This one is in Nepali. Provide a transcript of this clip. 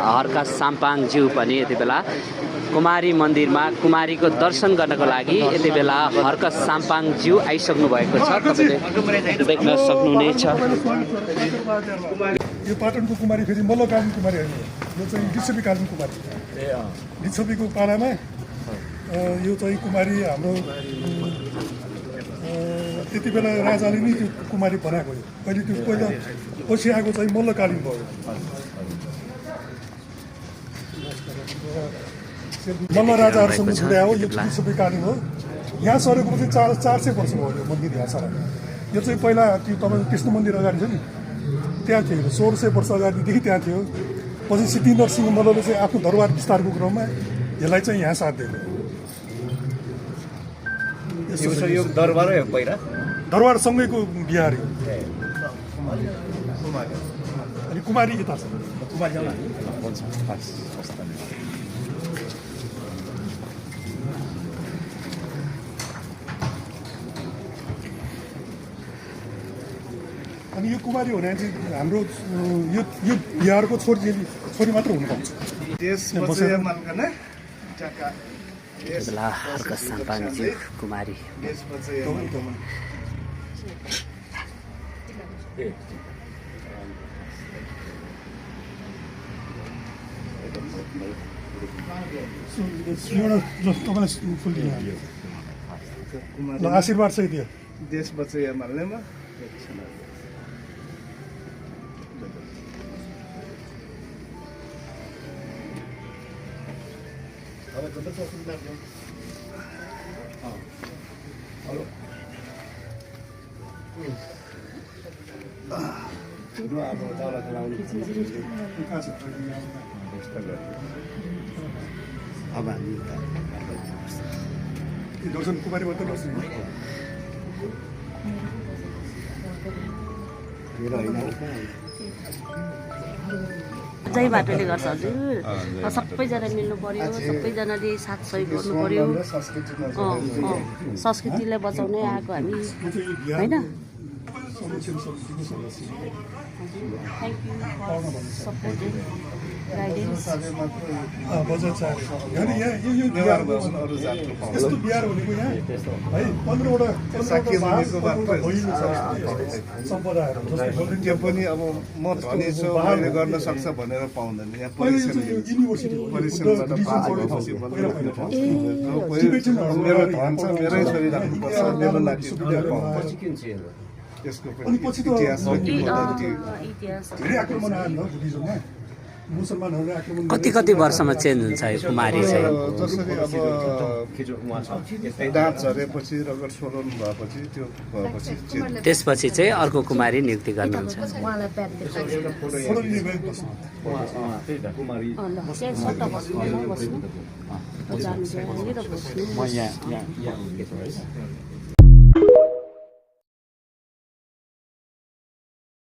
हर्का साम्पाङज्यू पनि यति बेला कुमारी मन्दिरमा कुमारीको दर्शन गर्नको लागि यति बेला हर्का साम्पाङज्यू आइसक्नु भएको छ। तपाईले देख्न सक्नुहुनेछ। यो पाटनको कुमारी फेरि मल्लकालीन कुमारी होइन, यो चाहिँ लिच्छवीकालीन कुमारी। लिच्छवीको पालामा यो चाहिँ कुमारी हाम्रो त्यति बेला राजाले नै त्यो कुमारी बनाएको हो। अहिले त्यो पहिला पछि आएको चाहिँ मल्लकालीन भयो। मल्ल राजाहरूसँग जुड्या हो, यो लिच्छवीकालीन हो। यहाँ सरेको चाहिँ 400 वर्ष भयो यो मन्दिर यहाँ सरेको। यो चाहिँ पहिला त्यो तपाईँको कृष्ण मन्दिर अगाडि छ नि, त्यहाँ थियो। 1600 वर्ष अगाडिदेखि त्यहाँ थियो। पछि सिद्धि नरसिंह मल्लले चाहिँ आफ्नो दरबार विस्तारको क्रममा यसलाई चाहिँ यहाँ साथ दिएको। यो दरबारै हो पहिला, दरबारसँगैको बिहार हो। अनि कुमारी यता छ। अनि यो कुमारी हो भने चाहिँ हाम्रो यो बिहारको छोरी मात्र हुनुपर्छ। हर्का साम्पाङज्यू कुमारी तपाईँलाई फुल दिनु ल, आशीर्वाद चाहिँ दियो। देश बचाइए मान्नेमा दर्शन कुमारीबाट दर्शन जय बाटोले गर्छ हजुर। सबैजना मिल्नु पर्यो, सबैजनाले साथ सहयोग गर्नु पर्यो। संस्कृतिलाई बचाउनै आएको हामी होइन। यस्तो बिहार भनेको यहाँ है 15वटा सम्पदाहरू त्यो पनि अब म धनी छु मैले गर्न सक्छ भनेर पाउँदैन। यहाँ मेरो धन छ, मेरै छोरी राख्नुपर्छ, मेरो नाति त्यसको पनि इतिहास धेरै आक्रमण आयो नि त बुद्धिज्ममा। मुसलमानहरूले आक्रमण कति वर्षमा चेन्ज हुन्छ यो कुमारी चाहिँ? जसरी अब दाँत झरेपछि रगत सोलन भएपछि त्यो भएपछि त्यसपछि चाहिँ अर्को कुमारी नियुक्ति गर्नुहुन्छ।